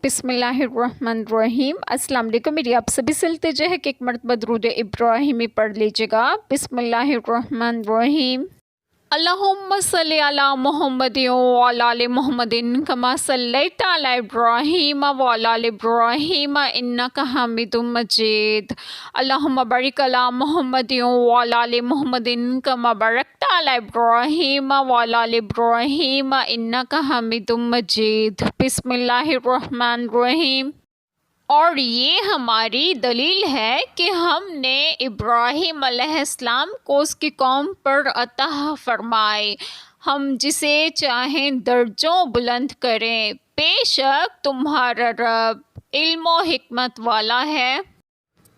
بسم اللہ الرحمن الرحیم۔ السلام علیکم، میری آپ سبھی سے التجا ہے کہ ایک مرتبہ درود ابراہیمی پڑھ لیجیے گا۔ بسم اللہ الرحمن الرحیم۔ اللہم صلی علی محمد وعلی آل محمد کما صلیت علی ابراہیم وعلی آل ابراہیم انک حمید مجید۔ اللہم بارک علی محمد وعلی آل محمد کما بارکت علی ابراہیم وعلی آل ابراہیم انک حمید مجید۔ بسم اللہ الرحمن الرحیم۔ اور یہ ہماری دلیل ہے کہ ہم نے ابراہیم علیہ السلام کو اس کی قوم پر عطا فرمائے، ہم جسے چاہیں درجوں بلند کریں، بے شک تمہارا رب علم و حکمت والا ہے۔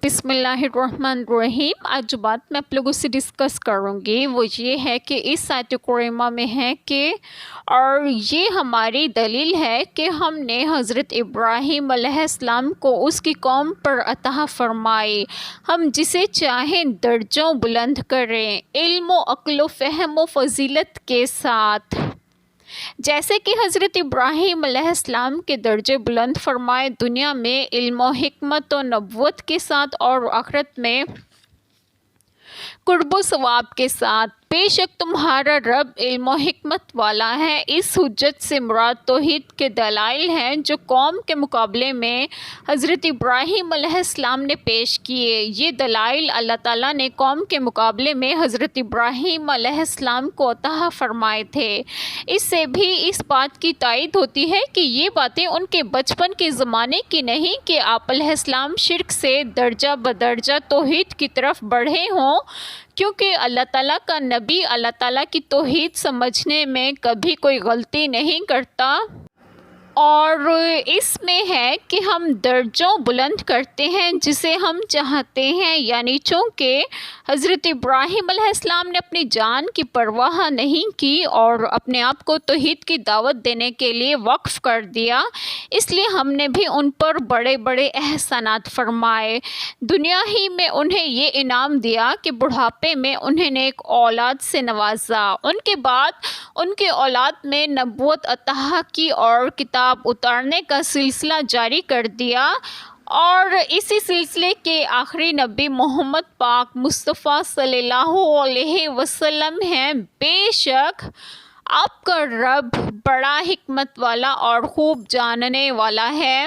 بسم اللہ الرحمن الرحیم۔ آج جو بات میں آپ لوگوں سے ڈسکس کروں گی وہ یہ ہے کہ اس آیت کریمہ میں ہے کہ اور یہ ہماری دلیل ہے کہ ہم نے حضرت ابراہیم علیہ السلام کو اس کی قوم پر عطا فرمائی، ہم جسے چاہیں درجوں بلند کریں، علم و عقل و فہم و فضیلت کے ساتھ۔ جیسے کہ حضرت ابراہیم علیہ السلام کے درجے بلند فرمائے دنیا میں علم و حکمت و نبوت کے ساتھ اور آخرت میں قرب و ثواب کے ساتھ، بے شک تمہارا رب علم و حکمت والا ہے۔ اس حجت سے مراد توحید کے دلائل ہیں جو قوم کے مقابلے میں حضرت ابراہیم علیہ السلام نے پیش کیے۔ یہ دلائل اللہ تعالیٰ نے قوم کے مقابلے میں حضرت ابراہیم علیہ السلام کو عطا فرمائے تھے۔ اس سے بھی اس بات کی تائید ہوتی ہے کہ یہ باتیں ان کے بچپن کے زمانے کی نہیں کہ آپ علیہ السلام شرک سے درجہ بدرجہ توحید کی طرف بڑھے ہوں، کیونکہ اللہ تعالیٰ کا نبی اللہ تعالیٰ کی توحید سمجھنے میں کبھی کوئی غلطی نہیں کرتا، اور اس میں ہے کہ ہم درجوں بلند کرتے ہیں جسے ہم چاہتے ہیں، یعنی چونکہ حضرت ابراہیم علیہ السلام نے اپنی جان کی پرواہ نہیں کی اور اپنے آپ کو توحید کی دعوت دینے کے لیے وقف کر دیا، اس لیے ہم نے بھی ان پر بڑے بڑے احسانات فرمائے۔ دنیا ہی میں انہیں یہ انعام دیا کہ بڑھاپے میں انہیں ایک اولاد سے نوازا، ان کے بعد ان کے اولاد میں نبوت عطا کی اور کتاب اتارنے کا سلسلہ جاری کر دیا، اور اسی سلسلے کے آخری نبی محمد پاک مصطفیٰ صلی اللہ علیہ وسلم ہیں۔ بے شک آپ کا رب بڑا حکمت والا اور خوب جاننے والا ہے۔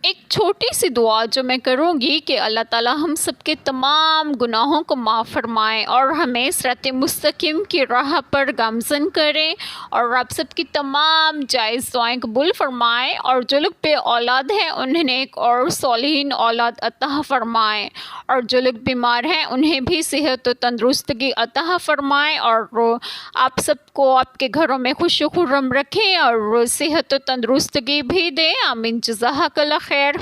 ایک چھوٹی سی دعا جو میں کروں گی کہ اللہ تعالیٰ ہم سب کے تمام گناہوں کو معاف فرمائے اور ہمیں صراط مستقیم کی راہ پر گامزن کرے، اور آپ سب کی تمام جائز دعائیں قبول فرمائے، اور جو لوگ بے اولاد ہیں انہیں ایک اور صالحین اولاد عطا فرمائے، اور جو لوگ بیمار ہیں انہیں بھی صحت و تندرستگی عطا فرمائے، اور آپ سب کو آپ کے گھروں میں خوش و خرم رکھیں اور صحت و تندرستگی بھی دے۔ آمین۔ جزاک اللہ خیر۔